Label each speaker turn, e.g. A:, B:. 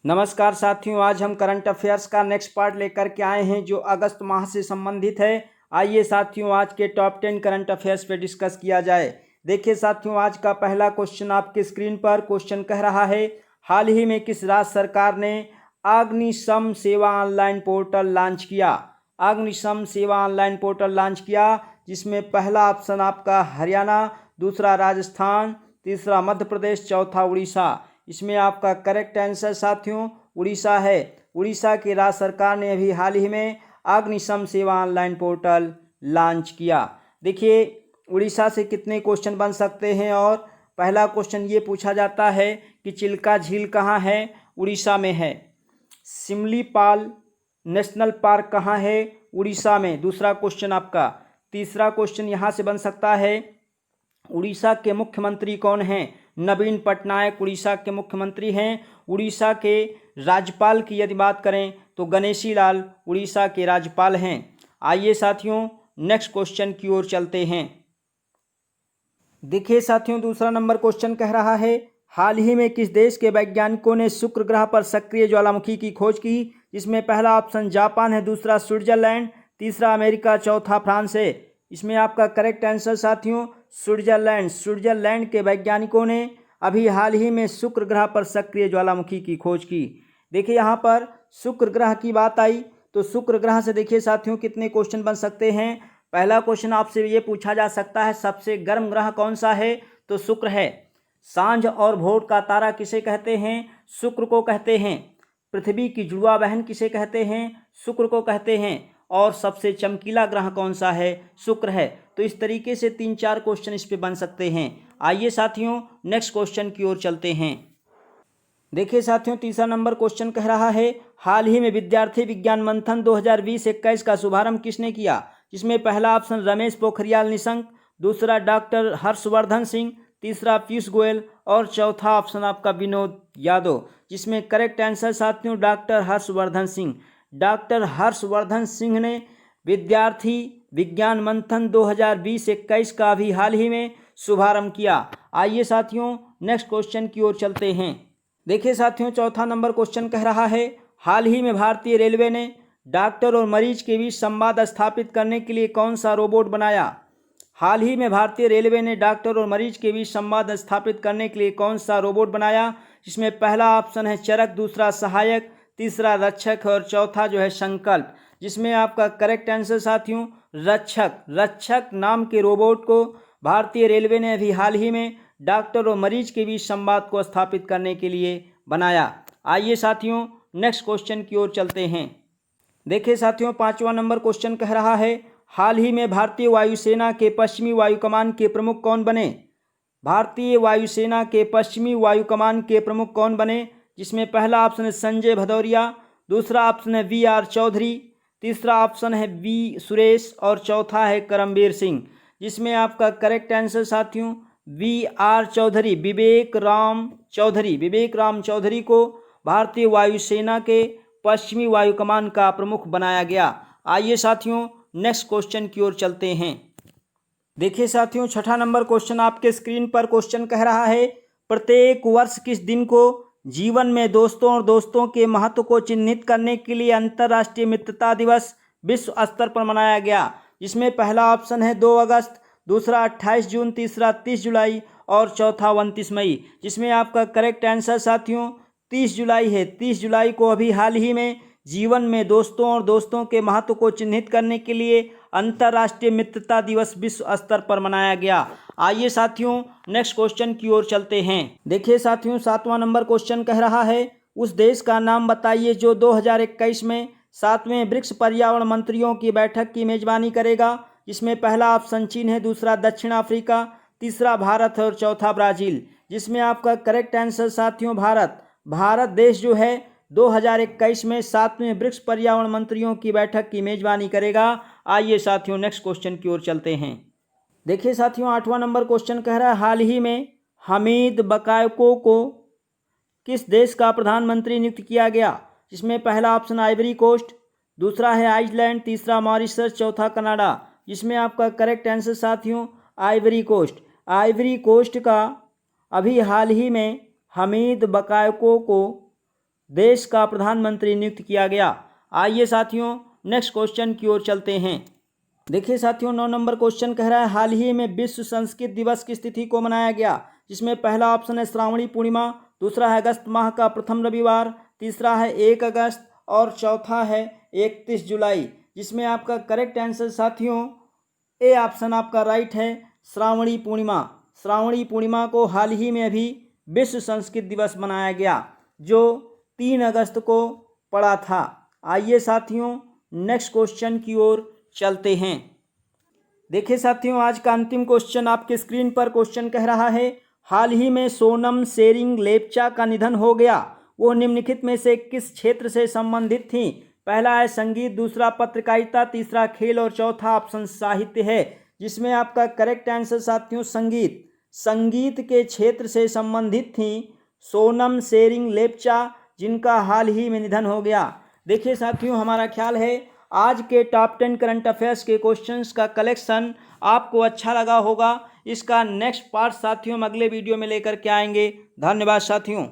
A: नमस्कार साथियों, आज हम करंट अफेयर्स का नेक्स्ट पार्ट लेकर के आए हैं जो अगस्त माह से संबंधित है। आइए साथियों, आज के टॉप 10 करंट अफेयर्स पे डिस्कस किया जाए। देखिए साथियों, आज का पहला क्वेश्चन आपके स्क्रीन पर क्वेश्चन कह रहा है, हाल ही में किस राज्य सरकार ने अग्निशम सेवा ऑनलाइन पोर्टल लॉन्च किया। अग्निशम सेवा ऑनलाइन पोर्टल लॉन्च किया, जिसमें पहला ऑप्शन आपका हरियाणा, दूसरा राजस्थान, तीसरा मध्य प्रदेश, चौथा उड़ीसा। इसमें आपका करेक्ट आंसर साथियों उड़ीसा है। उड़ीसा की राज्य सरकार ने अभी हाल ही में अग्निशम सेवा ऑनलाइन पोर्टल लॉन्च किया। देखिए उड़ीसा से कितने क्वेश्चन बन सकते हैं, और पहला क्वेश्चन ये पूछा जाता है कि चिल्का झील कहाँ है। उड़ीसा में है। सिमलीपाल नेशनल पार्क कहाँ है। उड़ीसा में, दूसरा क्वेश्चन आपका। तीसरा क्वेश्चन यहाँ से बन सकता है, उड़ीसा के मुख्यमंत्री कौन हैं। नवीन पटनायक उड़ीसा के मुख्यमंत्री हैं। उड़ीसा के राज्यपाल की यदि बात करें तो गणेशी लाल उड़ीसा के राज्यपाल हैं। आइए साथियों नेक्स्ट क्वेश्चन की ओर चलते हैं। देखिए साथियों, दूसरा नंबर क्वेश्चन कह रहा है, हाल ही में किस देश के वैज्ञानिकों ने शुक्र ग्रह पर सक्रिय ज्वालामुखी की खोज की। जिसमें पहला ऑप्शन जापान है, दूसरा स्विट्जरलैंड, तीसरा अमेरिका, चौथा फ्रांस है। इसमें आपका करेक्ट आंसर साथियों स्विट्जरलैंड। स्विट्जरलैंड के वैज्ञानिकों ने अभी हाल ही में शुक्र ग्रह पर सक्रिय ज्वालामुखी की खोज की। देखिए यहाँ पर शुक्र ग्रह की बात आई तो शुक्र ग्रह से देखिए साथियों कितने क्वेश्चन बन सकते हैं। पहला क्वेश्चन आपसे ये पूछा जा सकता है, सबसे गर्म ग्रह कौन सा है, तो शुक्र है। सांझ और भोर का तारा किसे कहते हैं, शुक्र को कहते हैं। पृथ्वी की जुड़वा बहन किसे कहते हैं, शुक्र को कहते हैं। और सबसे चमकीला ग्रह कौन सा है, शुक्र है। तो इस तरीके से 3-4 क्वेश्चन इस पे बन सकते हैं। आइए साथियों नेक्स्ट क्वेश्चन की ओर चलते हैं। देखिए साथियों, तीसरा नंबर क्वेश्चन कह रहा है, हाल ही में विद्यार्थी विज्ञान मंथन 2020-21 का शुभारंभ किसने किया। जिसमें पहला ऑप्शन रमेश पोखरियाल निशंक, दूसरा डॉक्टर हर्षवर्धन सिंह, तीसरा पीयूष गोयल और चौथा ऑप्शन आपका विनोद यादव। जिसमें करेक्ट आंसर साथियों डॉक्टर हर्षवर्धन सिंह। डॉक्टर हर्षवर्धन सिंह ने विद्यार्थी विज्ञान मंथन 2020-21 का भी हाल ही में शुभारंभ किया। आइए साथियों नेक्स्ट क्वेश्चन की ओर चलते हैं। देखिए साथियों, चौथा नंबर क्वेश्चन कह रहा है, हाल ही में भारतीय रेलवे ने डॉक्टर और मरीज के बीच संवाद स्थापित करने के लिए कौन सा रोबोट बनाया। हाल ही में भारतीय रेलवे ने डॉक्टर और मरीज के बीच संवाद स्थापित करने के लिए कौन सा रोबोट बनाया। जिसमें पहला ऑप्शन है चरक, दूसरा सहायक, तीसरा रक्षक और चौथा जो है संकल्प। जिसमें आपका करेक्ट आंसर साथियों रक्षक नाम के रोबोट को भारतीय रेलवे ने अभी हाल ही में डॉक्टर और मरीज के बीच संवाद को स्थापित करने के लिए बनाया। आइए साथियों नेक्स्ट क्वेश्चन की ओर चलते हैं। देखिए साथियों, पांचवा नंबर क्वेश्चन कह रहा है, हाल ही में भारतीय वायुसेना के पश्चिमी वायु कमान के प्रमुख कौन बने। भारतीय वायुसेना के पश्चिमी वायु कमान के प्रमुख कौन बने। जिसमें पहला ऑप्शन है संजय भदौरिया, दूसरा ऑप्शन है VR चौधरी, तीसरा ऑप्शन है V सुरेश और चौथा है करमबीर सिंह। जिसमें आपका करेक्ट आंसर साथियों VR चौधरी, विवेक राम चौधरी को भारतीय वायुसेना के पश्चिमी वायु कमान का प्रमुख बनाया गया। आइए साथियों नेक्स्ट क्वेश्चन की ओर चलते हैं। देखिए साथियों, छठा नंबर क्वेश्चन आपके स्क्रीन पर क्वेश्चन कह रहा है, प्रत्येक वर्ष किस दिन को जीवन में दोस्तों और दोस्तों के महत्व को चिन्हित करने के लिए अंतर्राष्ट्रीय मित्रता दिवस विश्व स्तर पर मनाया गया। जिसमें पहला ऑप्शन है 2 अगस्त, दूसरा 28 जून, तीसरा 30 जुलाई और चौथा 29 मई। जिसमें आपका करेक्ट आंसर साथियों 30 जुलाई है। 30 जुलाई को अभी हाल ही में जीवन में दोस्तों और दोस्तों के महत्व को चिन्हित करने के लिए अंतर्राष्ट्रीय मित्रता दिवस विश्व स्तर पर मनाया गया। आइए साथियों नेक्स्ट क्वेश्चन की ओर चलते हैं। देखिए साथियों, सातवां नंबर क्वेश्चन कह रहा है, उस देश का नाम बताइए जो 2021 में 7वें ब्रिक्स पर्यावरण मंत्रियों की बैठक की मेजबानी करेगा। इसमें पहला ऑप्शन चीन है, दूसरा दक्षिण अफ्रीका, तीसरा भारत और चौथा ब्राजील। जिसमें आपका करेक्ट आंसर साथियों भारत देश जो है 2021 में 7वें ब्रिक्स पर्यावरण मंत्रियों की बैठक की मेजबानी करेगा। आइए साथियों नेक्स्ट क्वेश्चन की ओर चलते हैं। देखिए साथियों, आठवां नंबर क्वेश्चन कह रहा है, हाल ही में हमीद बकायको को किस देश का प्रधानमंत्री नियुक्त किया गया। जिसमें पहला ऑप्शन आइवरी कोस्ट, दूसरा है आइसलैंड, तीसरा मॉरिशस, चौथा कनाडा। जिसमें आपका करेक्ट आंसर साथियों आइवरी कोस्ट का अभी हाल ही में हमीद बकायको को देश का प्रधानमंत्री नियुक्त किया गया? आइए साथियों नेक्स्ट क्वेश्चन की ओर चलते हैं। देखिए साथियों 9 नंबर क्वेश्चन कह रहा है हाल ही में विश्व संस्कृत दिवस किस तिथि को मनाया गया? जिसमें पहला ऑप्शन है श्रावणी पूर्णिमा, दूसरा है अगस्त माह का प्रथम रविवार, तीसरा है 1 अगस्त और चौथा है 31 जुलाई। जिसमें आपका करेक्ट आंसर साथियों ए ऑप्शन आपका राइट है, श्रावणी पूर्णिमा। श्रावणी पूर्णिमा को हाल ही में अभी विश्व संस्कृत दिवस मनाया गया जो 3 अगस्त को पड़ा था। आइए साथियों नेक्स्ट क्वेश्चन की ओर चलते हैं। देखिए साथियों आज का अंतिम क्वेश्चन आपके स्क्रीन पर क्वेश्चन कह रहा है हाल ही में सोनम शेरिंग लेप्चा का निधन हो गया। वो निम्नलिखित में से किस क्षेत्र से संबंधित थी? पहला है संगीत, दूसरा पत्रकारिता, तीसरा खेल और चौथा ऑप्शन साहित्य है। जिसमें आपका करेक्ट आंसर साथियों संगीत। संगीत के क्षेत्र से संबंधित थी सोनम शेरिंग लेप्चा जिनका हाल ही में निधन हो गया। देखिए साथियों हमारा ख्याल है आज के टॉप 10 करंट अफेयर्स के क्वेश्चंस का कलेक्शन आपको अच्छा लगा होगा। इसका नेक्स्ट पार्ट साथियों हम अगले वीडियो में लेकर के आएंगे। धन्यवाद साथियों।